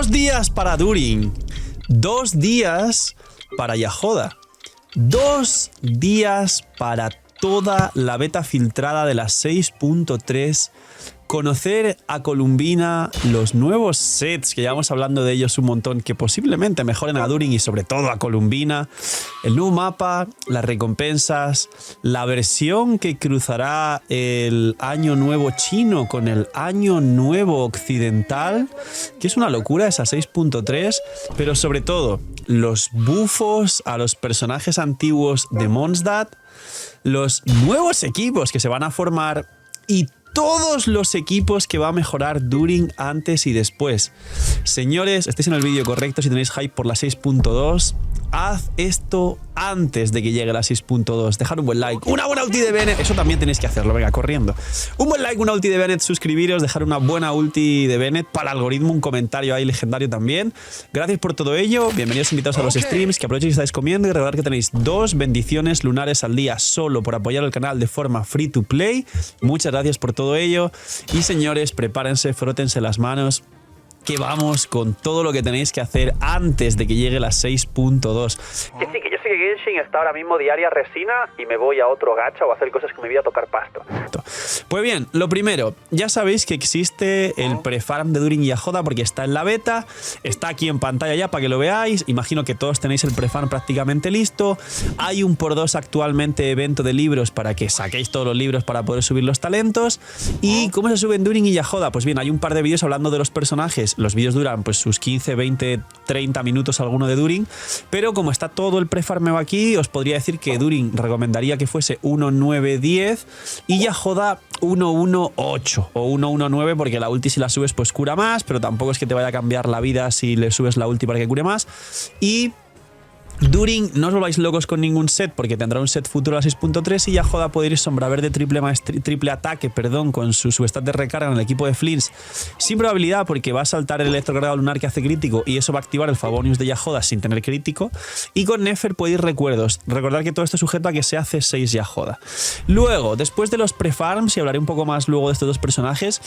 2 días para During, 2 días para Yahoda, 2 días para toda la beta filtrada de la 6.3, conocer a Columbina, los nuevos sets, que llevamos hablando de ellos un montón, que posiblemente mejoren a During y sobre todo a Columbina, el nuevo mapa, las recompensas, la versión que cruzará el año nuevo chino con el año nuevo occidental, que es una locura esa 6.3, pero sobre todo los buffos a los personajes antiguos de Mondstadt, los nuevos equipos que se van a formar y todos los equipos que va a mejorar During antes y después. Señores, estáis en el vídeo correcto si tenéis hype por la 6.2. Haz esto antes de que llegue la 6.2. Dejar un buen like, una buena ulti de Bennett. Eso también tenéis que hacerlo, venga, corriendo. Un buen like, una ulti de Bennett, suscribiros, dejar una buena ulti de Bennett para el algoritmo, un comentario ahí legendario también. Gracias por todo ello. Bienvenidos invitados a los streams, que aprovechen si estáis comiendo y recordar que tenéis 2 bendiciones lunares al día solo por apoyar el canal de forma free to play. Muchas gracias por todo ello. Y señores, prepárense, frótense las manos, que vamos con todo lo que tenéis que hacer antes de que llegue la 6.2. Que sí, que yo sé que Genshin está ahora mismo diaria resina y me voy a otro gacha o a hacer cosas que me voy a tocar pasto. Pues bien, lo primero, ya sabéis que existe el prefarm de During y Yahoda porque está en la beta, está aquí en pantalla ya para que lo veáis. Imagino que todos tenéis el prefarm prácticamente listo. Hay un por 2 actualmente evento de libros para que saquéis todos los libros para poder subir los talentos. ¿Y cómo se suben During y Yahoda? Pues bien, hay un par de vídeos hablando de los personajes. Los vídeos duran pues sus 15, 20, 30 minutos alguno de During, pero como está todo el prefarmeo aquí, os podría decir que During recomendaría que fuese 1.9.10 y Yahoda 1.1.8 o 1.1.9 porque la ulti si la subes pues cura más, pero tampoco es que te vaya a cambiar la vida si le subes la ulti para que cure más. Y During, no os volváis locos con ningún set porque tendrá un set futuro a 6.3 y Yahoda puede ir sombra verde triple ataque, con su stat de recarga en el equipo de Flins sin probabilidad porque va a saltar el electrocargado lunar que hace crítico y eso va a activar el Favonius de Yahoda sin tener crítico. Y con Nefer puede ir recuerdos. Recordad que todo esto es sujeto a que sea C6 Yahoda. Luego, después de los prefarms, y hablaré un poco más luego de estos dos personajes,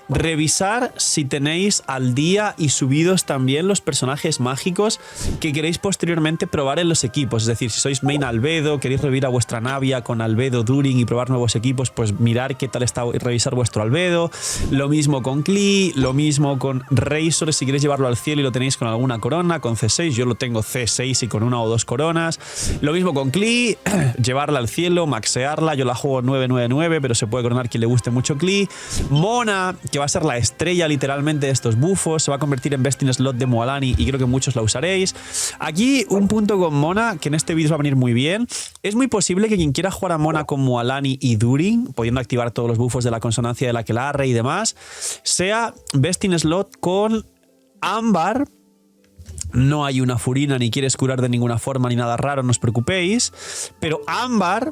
revisar si tenéis al día y subidos también los personajes mágicos que queréis posteriormente probar en los equipos. Es decir, si sois main Albedo, queréis revivir a vuestra Navia con Albedo During y probar nuevos equipos, pues mirar qué tal está y revisar vuestro Albedo. Lo mismo con Klee, lo mismo con Razor, si queréis llevarlo al cielo y lo tenéis con alguna corona, con C6, yo lo tengo C6 y con 1 o 2 coronas. Lo mismo con Klee, llevarla al cielo, maxearla, yo la juego 999, pero se puede coronar quien le guste mucho Klee. Mona, que va a ser la estrella literalmente de estos bufos, se va a convertir en best in slot de Mualani y creo que muchos la usaréis. Aquí un punto con Mona, que en este vídeo va a venir muy bien. Es muy posible que quien quiera jugar a Mona con Mualani y During, pudiendo activar todos los buffos de la consonancia de la Aquelarre y demás, sea best in slot con Ámbar. No hay una Furina, ni quieres curar de ninguna forma, ni nada raro, no os preocupéis. Pero Ámbar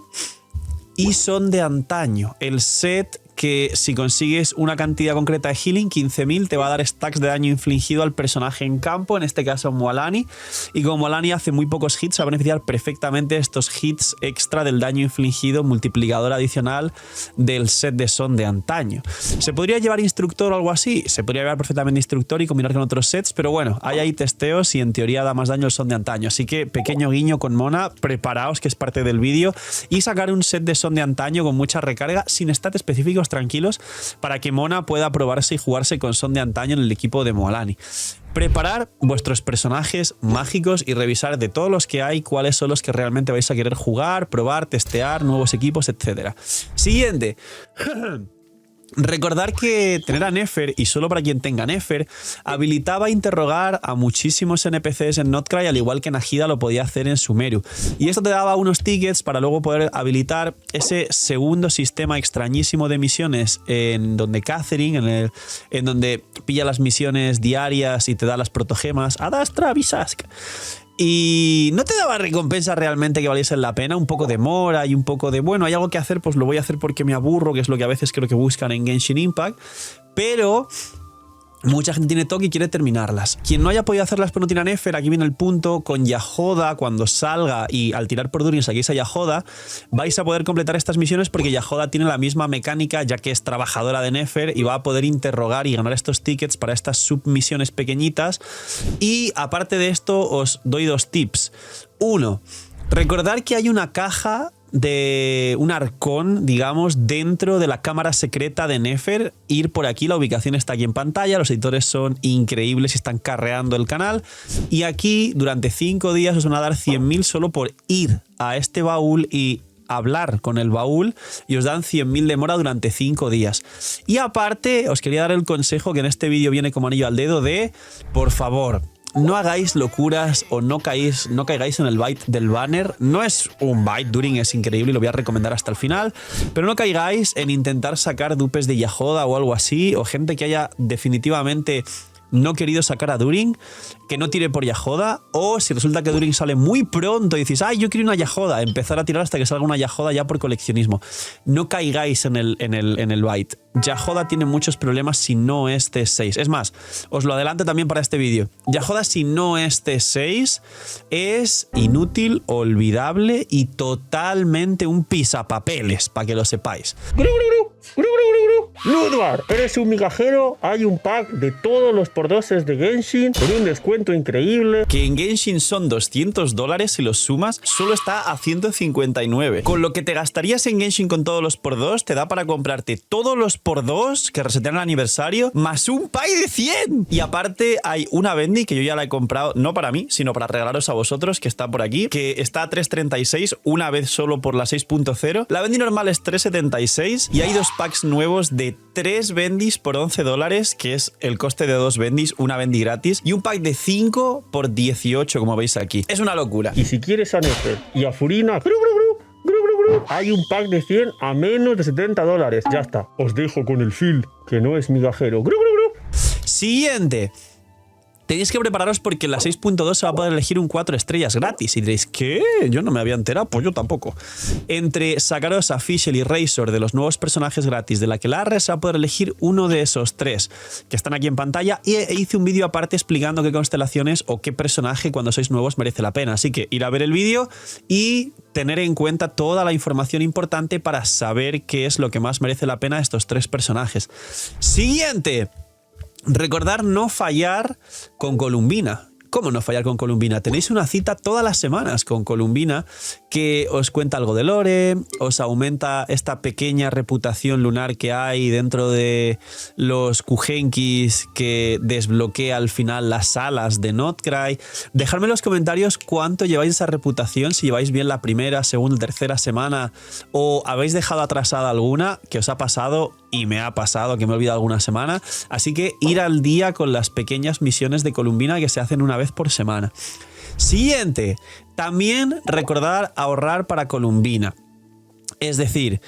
y Son de Antaño, el set que si consigues una cantidad concreta de healing, 15.000, te va a dar stacks de daño infligido al personaje en campo, en este caso Mualani, y como Mualani hace muy pocos hits, se va a beneficiar perfectamente de estos hits extra del daño infligido, multiplicador adicional del set de Son de Antaño. ¿Se podría llevar instructor o algo así? Se podría llevar perfectamente instructor y combinar con otros sets, pero bueno, hay ahí testeos y en teoría da más daño el Son de Antaño, así que pequeño guiño con Mona, preparaos que es parte del vídeo, y sacar un set de Son de Antaño con mucha recarga, sin stat específicos, tranquilos, para que Mona pueda probarse y jugarse con Son de Antaño en el equipo de Mualani. Preparar vuestros personajes mágicos y revisar de todos los que hay cuáles son los que realmente vais a querer jugar, probar, testear, nuevos equipos, etc. Siguiente. Recordar que tener a Nefer, y solo para quien tenga Nefer, habilitaba interrogar a muchísimos NPCs en Notcry, al igual que Nahida lo podía hacer en Sumeru. Y esto te daba unos tickets para luego poder habilitar ese segundo sistema extrañísimo de misiones en donde Catherine, en donde pilla las misiones diarias y te da las protogemas. Adastra Visask. Y no te daba recompensa realmente que valiesen la pena, un poco de mora y un poco de, bueno, hay algo que hacer, pues lo voy a hacer porque me aburro, que es lo que a veces creo que buscan en Genshin Impact, pero Mucha gente tiene TOC y quiere terminarlas. Quien no haya podido hacerlas pero no tiene a Nefer, aquí viene el punto. Con Yahoda, cuando salga y al tirar por Durin saquéis a Yahoda, vais a poder completar estas misiones porque Yahoda tiene la misma mecánica, ya que es trabajadora de Nefer y va a poder interrogar y ganar estos tickets para estas submisiones pequeñitas. Y aparte de esto, os doy 2 tips. 1. Recordad que hay una caja de un arcón, digamos, dentro de la cámara secreta de Nefer. Ir por aquí, la ubicación está aquí en pantalla, los editores son increíbles y están carreando el canal. Y aquí, durante 5 días, os van a dar 100.000 solo por ir a este baúl y hablar con el baúl, y os dan 100.000 de mora durante 5 días. Y aparte, os quería dar el consejo que en este vídeo viene como anillo al dedo de, por favor, no hagáis locuras o no caigáis en el bait del banner. No es un bait, Durin es increíble y lo voy a recomendar hasta el final, pero no caigáis en intentar sacar dupes de Yahoda o algo así, o gente que haya definitivamente no querido sacar a Durin, que no tire por Yahoda, o si resulta que Durin sale muy pronto y decís, ay, yo quiero una Yahoda, empezar a tirar hasta que salga una Yahoda ya por coleccionismo. No caigáis en el bait. Yahoda tiene muchos problemas si no es T6. Es más, os lo adelanto también para este vídeo. Yahoda, si no es T6, es inútil, olvidable y totalmente un pisapapeles, para que lo sepáis. Ludwar, eres un migajero. Hay un pack de todos los por-doses de Genshin con un descuento increíble. Que en Genshin son $200 si los sumas, solo está a 159. Con lo que te gastarías en Genshin con todos los por-2, te da para comprarte todos los por-2 que resetean el aniversario, más un pay de 100. Y aparte hay una Bendy que yo ya la he comprado, no para mí, sino para regalaros a vosotros, que está por aquí, que está a 3.36, una vez solo por la 6.0. La Bendy normal es 3.76 y hay 2 packs nuevos de 3 Bendis por $11, que es el coste de 2 Bendis, una Bendy gratis, y un pack de 5 por 18, como veis aquí. Es una locura. Y si quieres a Nefer y a Furina, hay un pack de 100 a menos de $70. Ya está. Os dejo con el Phil, que no es migajero. Siguiente. Tenéis que prepararos porque en la 6.2 se va a poder elegir un 4 estrellas gratis. Y diréis, ¿qué? Yo no me había enterado. Pues yo tampoco. Entre sacaros a Fischl y Razor de los nuevos personajes gratis de la Aquelarre, se va a poder elegir uno de esos 3 que están aquí en pantalla. Y hice un vídeo aparte explicando qué constelaciones o qué personaje cuando sois nuevos merece la pena. Así que ir a ver el vídeo y tener en cuenta toda la información importante para saber qué es lo que más merece la pena de estos 3 personajes. Siguiente. Recordar no fallar con Columbina. ¿Cómo no fallar con Columbina? Tenéis una cita todas las semanas con Columbina que os cuenta algo de lore, os aumenta esta pequeña reputación lunar que hay dentro de los Kugenkis, que desbloquea al final las alas de Notcry. Dejadme en los comentarios cuánto lleváis esa reputación, si lleváis bien la primera, segunda, tercera semana o habéis dejado atrasada alguna que os ha pasado. Y me ha pasado que me he olvidado alguna semana. Así que ir al día con las pequeñas misiones de Columbina que se hacen una vez por semana. Siguiente. También recordar ahorrar para Columbina. Es decir,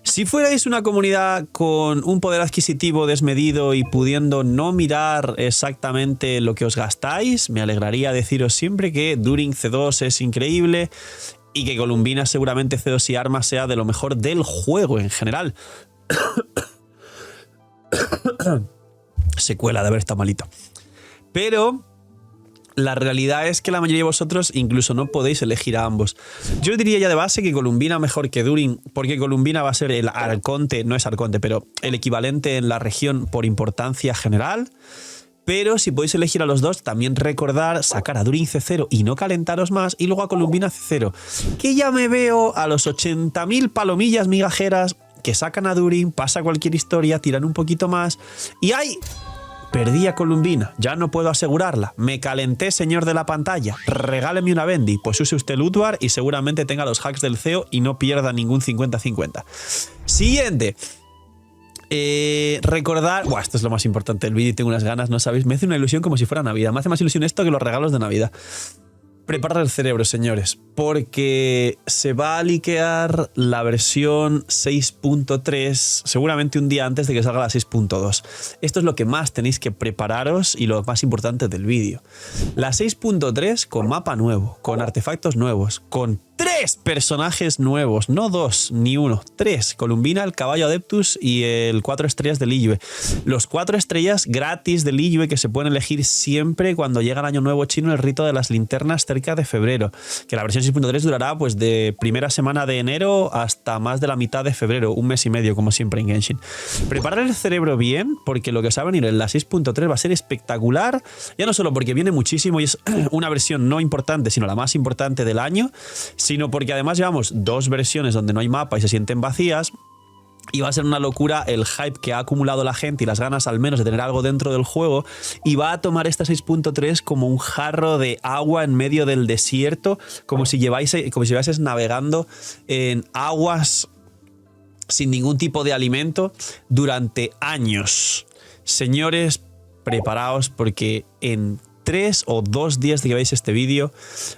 si fuerais una comunidad con un poder adquisitivo desmedido y pudiendo no mirar exactamente lo que os gastáis, me alegraría deciros siempre que Durin C2 es increíble y que Columbina seguramente C2 y armas sea de lo mejor del juego en general. Secuela de haber estado malito. Pero la realidad es que la mayoría de vosotros incluso no podéis elegir a ambos. Yo diría ya de base que Columbina mejor que Durin, porque Columbina va a ser el arconte, no es arconte, pero el equivalente en la región por importancia general. Pero si podéis elegir a los dos, también recordar sacar a Durin C0 y no calentaros más, y luego a Columbina C0, que ya me veo a los 80.000 palomillas migajeras que sacan a Durin, pasa cualquier historia, tiran un poquito más y ¡ay! Perdí a Columbina, ya no puedo asegurarla. Me calenté, señor de la pantalla. Regáleme una Bendy. Pues use usted Ludwar y seguramente tenga los hacks del CEO y no pierda ningún 50-50. Siguiente. Recordar... Buah, esto es lo más importante del vídeo y tengo unas ganas, no sabéis. Me hace una ilusión como si fuera Navidad. Me hace más ilusión esto que los regalos de Navidad. Preparad el cerebro, señores, porque se va a liquear la versión 6.3 seguramente un día antes de que salga la 6.2. Esto es lo que más tenéis que prepararos y lo más importante del vídeo. La 6.3 con mapa nuevo, con artefactos nuevos, con 3 personajes nuevos, no 2 ni 1, 3. Columbina, el caballo Adeptus y el 4 estrellas de Liyue. Los 4 estrellas gratis de Liyue que se pueden elegir siempre cuando llega el año nuevo chino, el rito de las linternas cerca de febrero. Que la versión 6.3 durará pues de primera semana de enero hasta más de la mitad de febrero, un mes y medio como siempre en Genshin. Preparar el cerebro bien porque lo que os va a venir en la 6.3 va a ser espectacular, ya no solo porque viene muchísimo y es una versión no importante sino la más importante del año, sino porque además llevamos 2 versiones donde no hay mapa y se sienten vacías. Y va a ser una locura el hype que ha acumulado la gente y las ganas al menos de tener algo dentro del juego, y va a tomar esta 6.3 como un jarro de agua en medio del desierto, como si llevases navegando en aguas sin ningún tipo de alimento durante años. Señores, preparaos porque en 3 o 2 días de que veáis este vídeo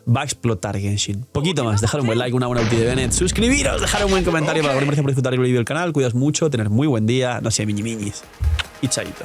va a explotar Genshin. Poquito más, dejar un buen like, una buena ulti de Bennett, suscribiros, dejar un buen comentario para gracias por disfrutar el vídeo del canal, cuidaos mucho, tener muy buen día, no sé, miñi miñis y chaito.